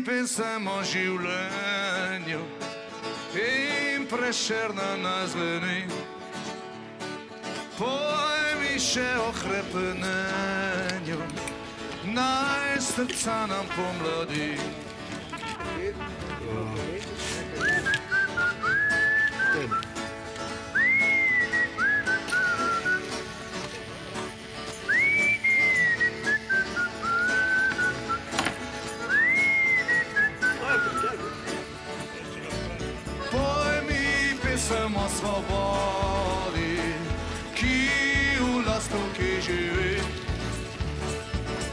pesem o življenju in Prešerna nas zveni. Poj mi še o hrepenenju, naj srca nam pomladi. Pesem o svobodi, ki v lastovki živi.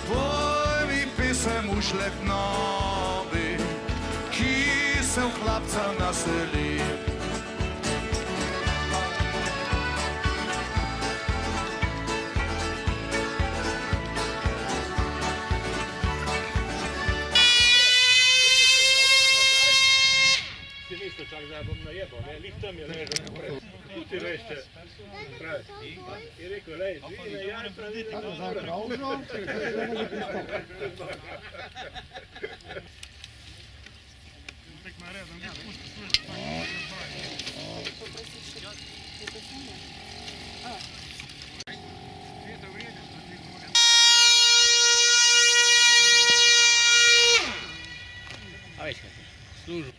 Poj mi pesem v šlepnobi, ki se v hlapca naseli. Čak zdaj bom najebal, ne, lih tam je ležal naprej. Tu ti vešče, pravi. I rekel, lej, zvine, ja ne pravi, ti to zore. Tek ma redom, ja, pusti služiti. A veš kaj ti, služu.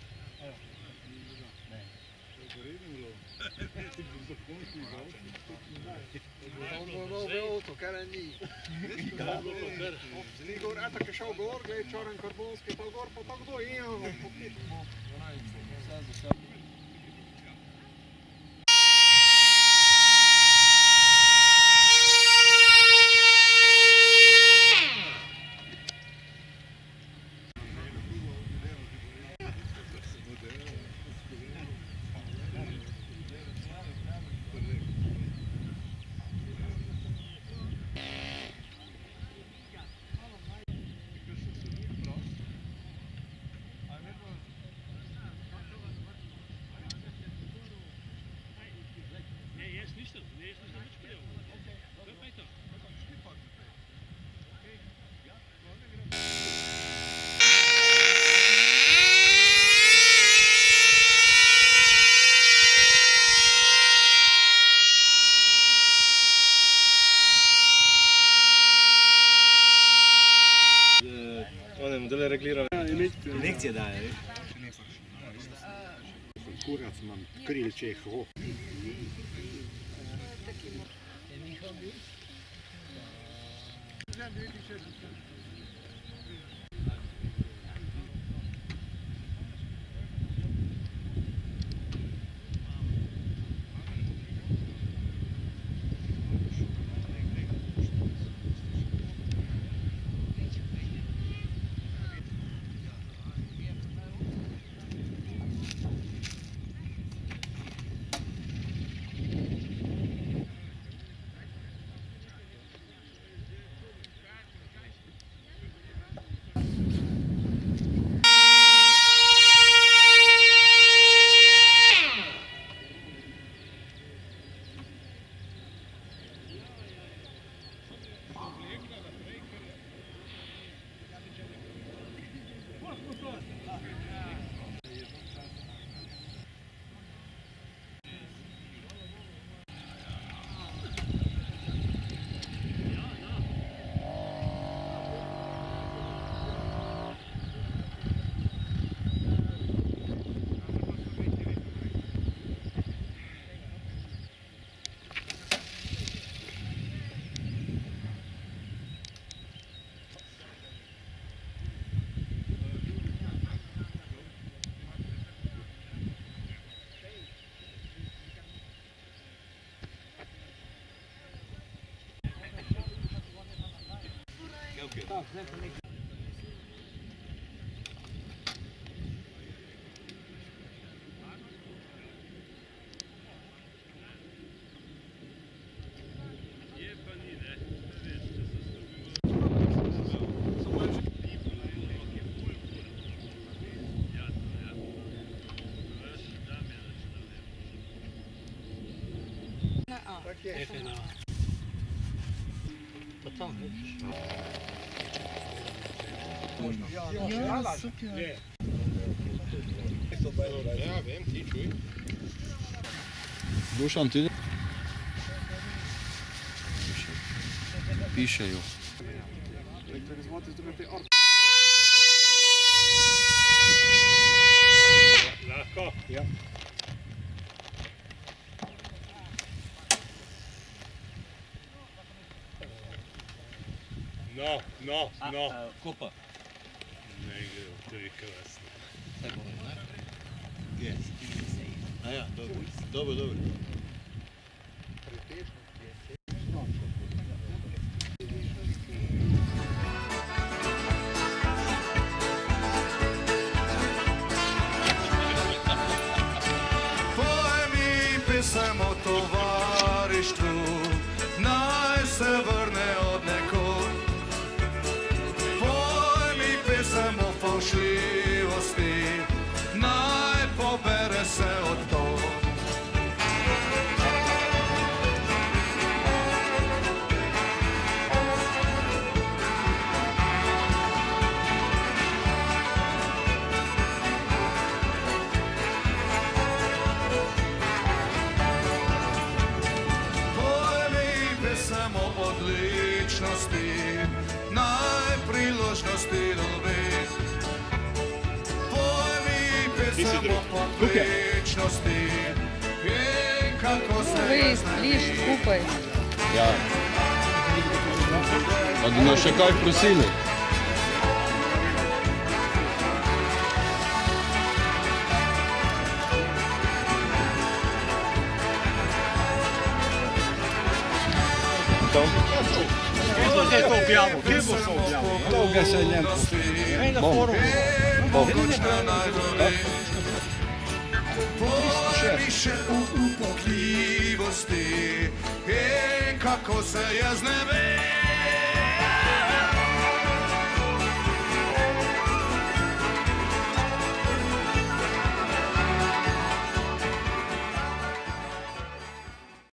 To kar ni. Zli gor, a tako je šel gor, gled čoren karbonski, to gor, pa tako do imamo, popitimo. Modele reglirane. Injekcije daje, veš? Kurac imam krilčeh, ho. FNA. Pa tam, vidiš. Ja, super. Je. Ja, vem, ti čuj. Dušan, ti pišejo. Lahko. Ja. No. Kopa. Ne gre, to je krasno. A ja, dobro. Povej mi pesem o tovarištvu, naj se vrne od nekud. Povej mi pesem o fałšljivosti, naj pobere se od tog. Povej mi pesem o odličnosti, naj priložnosti dobi. Povej mi pesem o odličnosti in kako se Ви jaz ne ліж bi. skupaj. Ja. A bi nas še kaj prosili? Kje je to objavil? Kje bo to objavil? Dolga se njem. Ej, na forumu. Mogočna najdoli. Povej mi še o upogljivosti in kako se jaz ne vem.